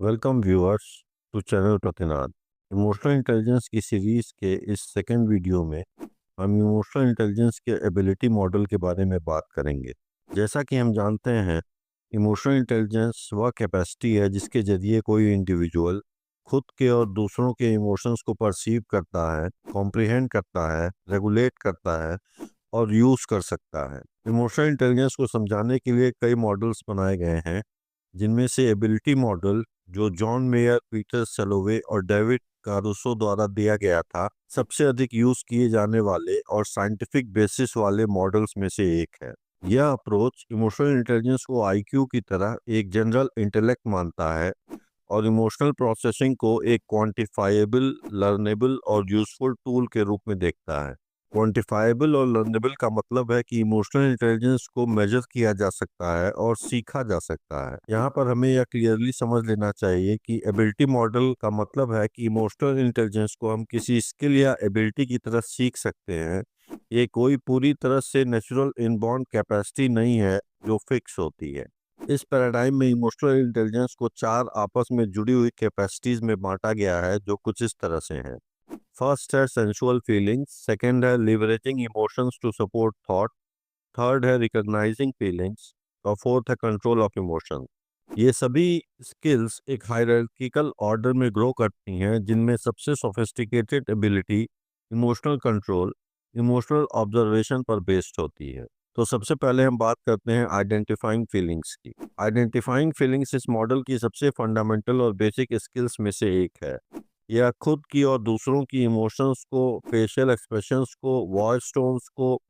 Welcome viewers to channel Pratinad. Emotional intelligence की series के इस सेकंड वीडियो में हम इमोशनल इंटेलिजेंस के एबिलिटी मॉडल के बारे में बात करेंगे। जैसा कि हम जानते हैं, इमोशनल इंटेलिजेंस वह कैपेसिटी है जिसके जरिए कोई इंडिविजुअल खुद के और दूसरों के इमोशंस को परसीव करता है, कॉम्प्रिहेंड करता है, रेगुलेट करता है और यूज़ कर सकता है। इमोशनल इंटेलिजेंस को समझाने के लिए कई मॉडल्स बनाए गए हैं, जिनमें से एबिलिटी मॉडल, जो जॉन मेयर, पीटर सलोवे और डेविड कारुसो द्वारा दिया गया था, सबसे अधिक यूज किए जाने वाले और साइंटिफिक बेसिस वाले मॉडल्स में से एक है। यह अप्रोच इमोशनल इंटेलिजेंस को आईक्यू की तरह एक जनरल इंटेलेक्ट मानता है और इमोशनल प्रोसेसिंग को एक क्वांटिफाइबल, लर्नेबल और यूजफुल टूल के रूप में देखता है। क्वांटिफाइबल और लर्नेबल का मतलब है कि इमोशनल इंटेलिजेंस को मेजर किया जा सकता है और सीखा जा सकता है। यहाँ पर हमें यह क्लियरली समझ लेना चाहिए कि एबिलिटी मॉडल का मतलब है कि इमोशनल इंटेलिजेंस को हम किसी स्किल या एबिलिटी की तरह सीख सकते हैं। ये कोई पूरी तरह से नेचुरल इनबॉर्न कैपेसिटी नहीं है जो फिक्स होती है। इस पैराडाइम में इमोशनल इंटेलिजेंस को चार आपस में जुड़ी हुई कैपेसिटीज में बांटा गया है, जो कुछ इस तरह से हैं। फर्स्ट है सेंसुअल फीलिंग्स, सेकंड है leveraging emotions to support thought, third है रिकॉग्नाइजिंग फीलिंग्स और फोर्थ है कंट्रोल ऑफ इमोशन। ये सभी स्किल्स एक हायरार्किकल ऑर्डर में ग्रो करती हैं, जिनमें सबसे sophisticated ability emotional control, emotional observation पर बेस्ड होती है। तो सबसे पहले हम बात करते हैं आइडेंटिफाइंग फीलिंग्स की। आइडेंटिफाइंग फीलिंग्स इस मॉडल की सबसे फंडामेंटल और बेसिक स्किल्स में से एक है। यह खुद की और दूसरों की इमोशंस को, फेशियल एक्सप्रेशंस को, वॉइस टोन्स को,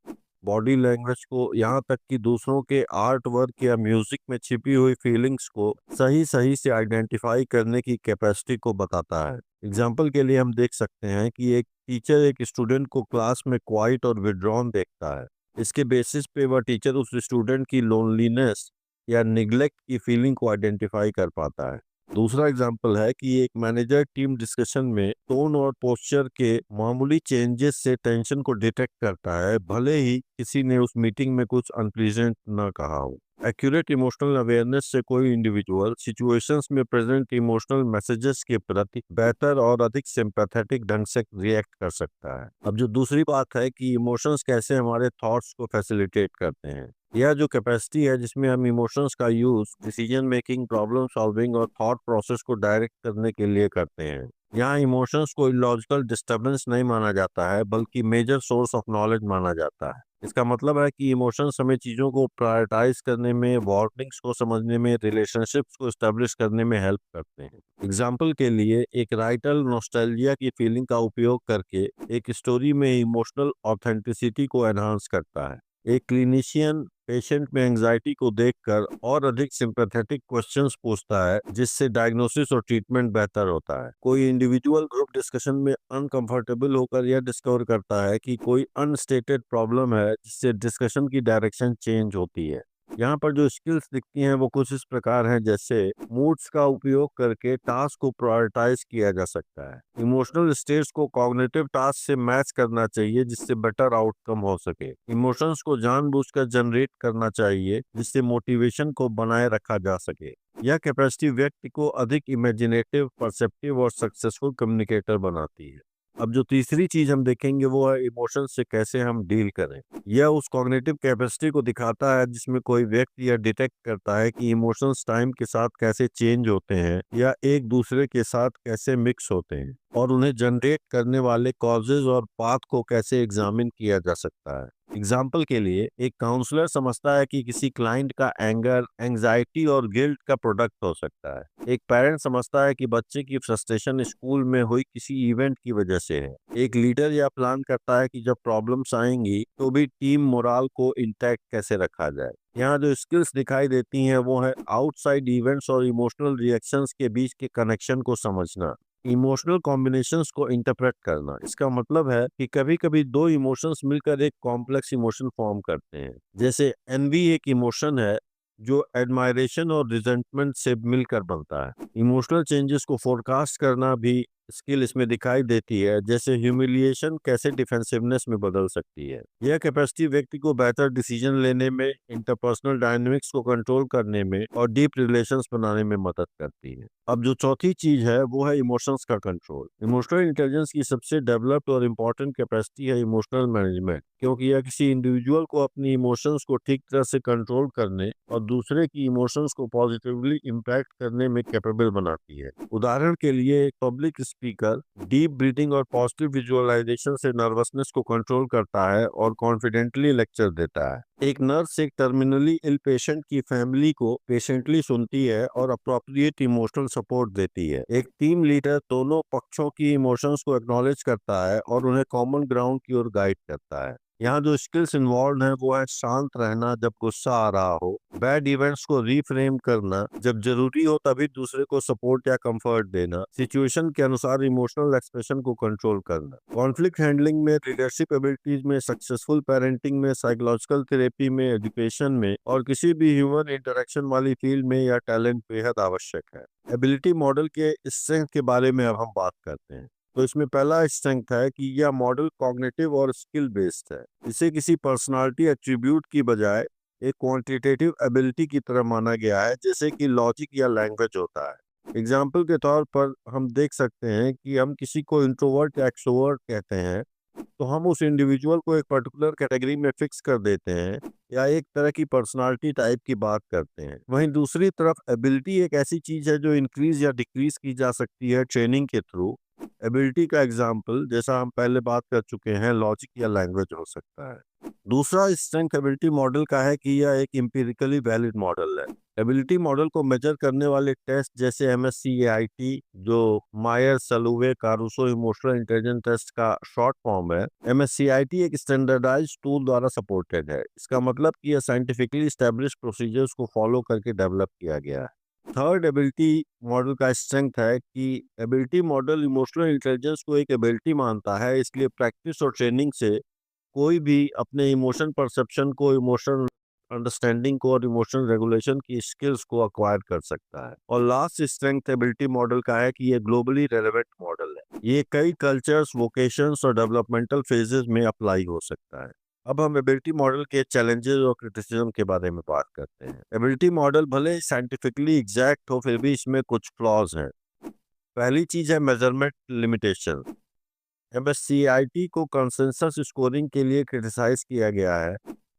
बॉडी लैंग्वेज को, यहाँ तक कि दूसरों के आर्ट वर्क या म्यूजिक में छिपी हुई फीलिंग्स को सही सही से आइडेंटिफाई करने की कैपेसिटी को बताता है। एग्जाम्पल के लिए हम देख सकते हैं कि एक टीचर एक स्टूडेंट को क्लास में क्वाइट और विड्रॉन देखता है। इसके बेसिस पे वह टीचर उस स्टूडेंट की लोनलीनेस या निग्लेक्ट की फीलिंग को आइडेंटिफाई कर पाता है। दूसरा एग्जाम्पल है कि एक मैनेजर टीम डिस्कशन में टोन और पोस्चर के मामूली चेंजेस से टेंशन को डिटेक्ट करता है, भले ही किसी ने उस मीटिंग में कुछ अनप्लीजेंट न कहा हो। एक्यूरेट इमोशनल अवेयरनेस से कोई इंडिविजुअल सिचुएशंस में प्रेजेंट इमोशनल मैसेजेस के प्रति बेहतर और अधिक सिंपैथेटिक ढंग से रिएक्ट कर सकता है। अब जो दूसरी बात है कि इमोशंस कैसे हमारे थॉट्स को फैसिलिटेट करते हैं। यह जो कैपेसिटी है जिसमें हम इमोशंस का use decision making, problem solving और थॉट प्रोसेस को डायरेक्ट करने के लिए करते हैं। यहाँ इमोशंस को इलॉजिकल डिस्टर्बेंस नहीं माना जाता है, बल्कि मेजर सोर्स ऑफ नॉलेज माना जाता है। इसका मतलब है कि इमोशंस हमें चीज़ों को प्रायोरिटाइज करने में, वार्निंग्स को समझने में, रिलेशनशिप्स को एस्टेब्लिश करने में हेल्प करते हैं। एग्जाम्पल के लिए, एक राइटर नॉस्टैल्जिया की फीलिंग का उपयोग करके एक स्टोरी में इमोशनल ऑथेंटिसिटी को एनहांस करता है। एक क्लिनिशियन पेशेंट में एंजाइटी को देखकर और अधिक सिंपैथेटिक क्वेश्चंस पूछता है, जिससे डायग्नोसिस और ट्रीटमेंट बेहतर होता है। कोई इंडिविजुअल ग्रुप डिस्कशन में अनकंफर्टेबल होकर यह डिस्कवर करता है कि कोई अनस्टेटेड प्रॉब्लम है, जिससे डिस्कशन की डायरेक्शन चेंज होती है। यहाँ पर जो स्किल्स दिखती हैं वो कुछ इस प्रकार हैं, जैसे मूड्स का उपयोग करके टास्क को प्रायोरिटाइज किया जा सकता है। इमोशनल स्टेट्स को कॉग्निटिव टास्क से मैच करना चाहिए, जिससे बेटर आउटकम हो सके। इमोशंस को जानबूझकर जनरेट करना चाहिए, जिससे मोटिवेशन को बनाए रखा जा सके। यह कैपेसिटी व्यक्ति को अधिक इमेजिनेटिव, परसेप्टिव और सक्सेसफुल कम्युनिकेटर बनाती है। अब जो तीसरी चीज हम देखेंगे वो है इमोशन से कैसे हम डील करें। यह उस कॉग्निटिव कैपेसिटी को दिखाता है जिसमें कोई व्यक्ति यह डिटेक्ट करता है कि इमोशंस टाइम के साथ कैसे चेंज होते हैं या एक दूसरे के साथ कैसे मिक्स होते हैं, और उन्हें जनरेट करने वाले कॉजेज और पाथ को कैसे एग्जामिन किया जा सकता है। एग्जाम्पल के लिए, एक काउंसलर समझता है कि किसी क्लाइंट का एंगर, एंजाइटी और गिल्ट का प्रोडक्ट हो सकता है। एक पेरेंट समझता है कि बच्चे की फ्रस्ट्रेशन स्कूल में हुई किसी इवेंट की वजह से है। एक लीडर यह प्लान करता है कि जब प्रॉब्लम्स आएंगी तो भी टीम मोराल को इंटैक्ट कैसे रखा जाए। यहाँ जो स्किल्स दिखाई देती हैं वो है आउटसाइड इवेंट्स और इमोशनल रिएक्शंस के बीच के कनेक्शन को समझना, इमोशनल कॉम्बिनेशंस को इंटरप्रेट करना। इसका मतलब है कि कभी कभी दो इमोशंस मिलकर एक कॉम्प्लेक्स इमोशन फॉर्म करते हैं। जैसे एनवी एक इमोशन है जो एडमायरेशन और रिजेंटमेंट से मिलकर बनता है। इमोशनल चेंजेस को फोरकास्ट करना भी स्किल इसमें दिखाई देती है, जैसे ह्यूमिलिएशन कैसे डिफेंसिवनेस में बदल सकती है। यह कैपेसिटी व्यक्ति को बेहतर डिसीजन लेने में, इंटरपर्सनल डायनामिक्स को कंट्रोल करने में और डीप रिलेशंस बनाने में मदद करती है। अब जो चौथी चीज है वो है इमोशंस का कंट्रोल। इमोशनल इंटेलिजेंस की सबसे डेवलप्ड और इम्पोर्टेंट कैपेसिटी है इमोशनल मैनेजमेंट, क्योंकि यह किसी इंडिविजुअल को अपनी इमोशंस को ठीक तरह से कंट्रोल करने और दूसरे की इमोशंस को पॉजिटिवली इम्पैक्ट करने में कैपेबल बनाती है। उदाहरण के लिए एक पब्लिक स्पीकर डीप ब्रीथिंग और पॉजिटिव विजुअलाइजेशन से नर्वसनेस को कंट्रोल करता है और कॉन्फिडेंटली लेक्चर देता है। एक नर्स एक टर्मिनली इल पेशेंट की फैमिली को पेशेंटली सुनती है और अप्रोप्रिएट इमोशनल सपोर्ट देती है। एक टीम लीडर दोनों पक्षों की इमोशंस को एक्नॉलेज करता है और उन्हें कॉमन ग्राउंड की ओर गाइड करता है। यहाँ जो स्किल्स इन्वॉल्व हैं वो है शांत रहना जब गुस्सा आ रहा हो, बैड इवेंट्स को रीफ्रेम करना, जब जरूरी हो तभी दूसरे को सपोर्ट या कंफर्ट देना, सिचुएशन के अनुसार इमोशनल एक्सप्रेशन को कंट्रोल करना, कॉन्फ्लिक्ट हैंडलिंग में, लीडरशिप एबिलिटीज में, सक्सेसफुल पेरेंटिंग में, साइकोलॉजिकल थेरेपी में, एजुकेशन में और किसी भी ह्यूमन इंटरेक्शन वाली फील्ड में यह टैलेंट बेहद आवश्यक है। एबिलिटी मॉडल के स्ट्रेंथ के बारे में अब हम बात करते हैं। तो इसमें पहला स्ट्रेंथ है कि यह मॉडल कॉग्निटिव और स्किल बेस्ड है। इसे किसी पर्सनालिटी एट्रीब्यूट की बजाय एक क्वांटिटेटिव एबिलिटी की तरह माना गया है, जैसे कि लॉजिक या लैंग्वेज होता है। एग्जाम्पल के तौर पर हम देख सकते हैं कि हम किसी को इंट्रोवर्ट या एक्सट्रोवर्ट कहते हैं तो हम उस इंडिविजुअल को एक पर्टिकुलर कैटेगरी में फिक्स कर देते हैं या एक तरह की पर्सनालिटी टाइप की बात करते हैं। वहीं दूसरी तरफ एबिलिटी एक ऐसी चीज है जो इंक्रीज या डिक्रीज की जा सकती है ट्रेनिंग के थ्रू। एबिलिटी का एग्जाम्पल, जैसा हम पहले बात कर चुके हैं, लॉजिक या लैंग्वेज हो सकता है। दूसरा स्ट्रेंथ एबिलिटी मॉडल का है कि यह एक एम्पिरिकली वैलिड मॉडल है। एबिलिटी मॉडल को मेजर करने वाले टेस्ट जैसे MSCIT, जो मायर सलूवे कारुसो इमोशनल इंटेलिजेंस टेस्ट का शॉर्ट फॉर्म है, MSCIT एक स्टैंडर्डाइज्ड टूल द्वारा सपोर्टेड है। इसका मतलब कि यह साइंटिफिकली एस्टेब्लिश प्रोसीजर्स को फॉलो करके डेवलप किया गया है। थर्ड एबिलिटी मॉडल का स्ट्रेंथ है कि एबिलिटी मॉडल इमोशनल इंटेलिजेंस को एक एबिलिटी मानता है, इसलिए प्रैक्टिस और ट्रेनिंग से कोई भी अपने इमोशन परसेप्शन को, इमोशनल अंडरस्टैंडिंग को और इमोशनल रेगुलेशन की स्किल्स को अक्वायर कर सकता है। और लास्ट स्ट्रेंथ एबिलिटी मॉडल का है कि ये ग्लोबली रेलेवेंट मॉडल है। ये कई कल्चर्स, वोकेशंस और डेवलपमेंटल फेजेस में अप्लाई हो सकता है। अब हम एबिलिटी मॉडल के चैलेंजेस और क्रिटिसिज्म के बारे में बात करते हैं। एबिलिटी मॉडल भले ही साइंटिफिकली एग्जैक्ट हो, फिर भी इसमें कुछ फ्लॉज हैं। पहली चीज है मेजरमेंट लिमिटेशन। MSCIT को कंसेंसस स्कोरिंग के लिए क्रिटिसाइज किया गया है,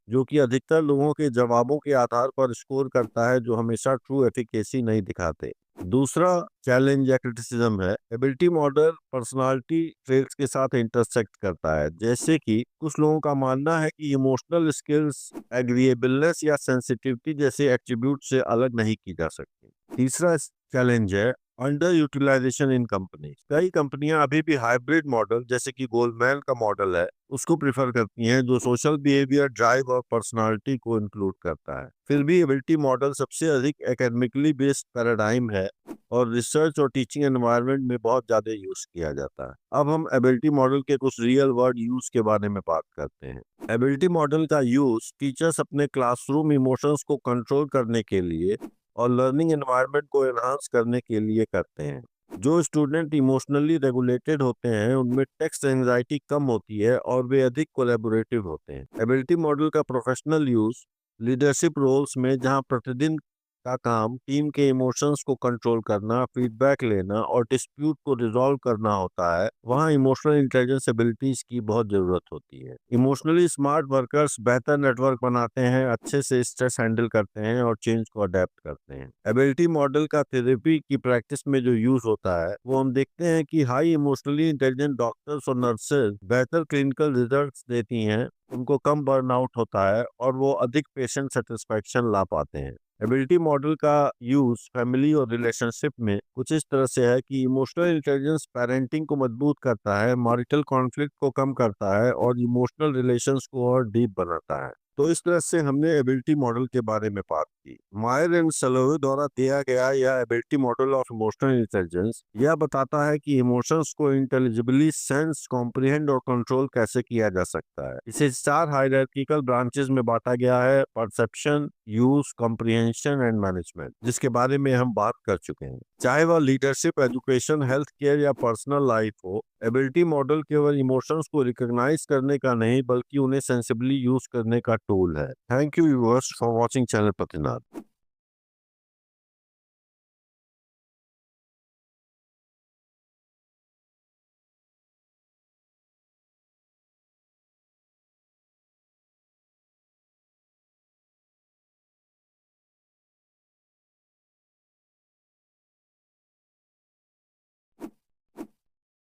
जो कि अधिकतर लोगों के जवाबों के आधार पर स्कोर करता है, जो हमेशा ट्रू एफिकेसी नहीं दिखाते। दूसरा चैलेंज या क्रिटिसिज्म है एबिलिटी मॉडल पर्सनालिटी ट्रेट्स के साथ इंटरसेक्ट करता है, जैसे कि कुछ लोगों का मानना है कि इमोशनल स्किल्स एग्रीएबलनेस या सेंसिटिविटी जैसे एट्रीब्यूट से अलग नहीं की जा सकती। तीसरा चैलेंज है अंडर यूटिलाइजेशन इन कंपनी। कई कंपनियां अभी भी हाइब्रिड मॉडल, जैसे कि गोल्डमैन का मॉडल है, उसको प्रिफर करती हैं, जो सोशल बिहेवियर, ड्राइव और पर्सनालिटी को इंक्लूड करता है। फिर भी एबिलिटी मॉडल सबसे अधिक एकेडमिकली बेस्ड पैराडाइम है और रिसर्च और टीचिंग एनवायरनमेंट में बहुत ज्यादा यूज किया जाता है। अब हम एबिलिटी मॉडल के कुछ रियल वर्ल्ड यूज के बारे में बात करते हैं। एबिलिटी मॉडल का यूज टीचर्स अपने क्लासरूम इमोशंस को कंट्रोल करने के लिए और लर्निंग एनवायरनमेंट को एनहांस करने के लिए करते हैं। जो स्टूडेंट इमोशनली रेगुलेटेड होते हैं उनमें टेक्स्ट एंजाइटी कम होती है और वे अधिक कोलैबोरेटिव होते हैं। एबिलिटी मॉडल का प्रोफेशनल यूज लीडरशिप रोल्स में, जहां प्रतिदिन का काम टीम के इमोशंस को कंट्रोल करना, फीडबैक लेना और डिस्प्यूट को रिजॉल्व करना होता है, वहां इमोशनल इंटेलिजेंस एबिलिटीज की बहुत जरूरत होती है। इमोशनली स्मार्ट वर्कर्स बेहतर नेटवर्क बनाते हैं, अच्छे से स्ट्रेस हैंडल करते हैं और चेंज को अडेप्ट करते हैं। एबिलिटी मॉडल का थेरेपी की प्रैक्टिस में जो यूज होता है वो हम देखते हैं कि हाई इमोशनली इंटेलिजेंट डॉक्टर्स और नर्सेज बेहतर क्लिनिकल रिजल्ट्स देती हैं, उनको कम बर्नआउट होता है और वो अधिक पेशेंट सेटिस्फैक्शन ला पाते हैं। एबिलिटी मॉडल का यूज फैमिली और रिलेशनशिप में कुछ इस तरह से है कि इमोशनल इंटेलिजेंस पेरेंटिंग को मजबूत करता है, मैरिटल कॉन्फ्लिक्ट को कम करता है और इमोशनल रिलेशंस को और डीप बनाता है। तो इस तरह से हमने एबिलिटी मॉडल के बारे में बात की। मायर एंड सलोवे द्वारा दिया गया यह ability model of emotional intelligence यह बताता है कि इमोशंस को इंटेलिजिबली सेंस, कॉम्प्रिहेंड और कंट्रोल कैसे किया जा सकता है। इसे 4 हायरार्किकल ब्रांचेस में बांटा गया है: perception, use, comprehension and management, जिसके बारे में हम बात कर चुके हैं। चाहे वह लीडरशिप, एजुकेशन, हेल्थ केयर या पर्सनल लाइफ हो, एबिलिटी मॉडल केवल इमोशंस को रिकॉग्नाइज करने का नहीं बल्कि उन्हें सेंसिबली यूज करने का टूल है। Thank you viewers for watching channel प्रतिनाद।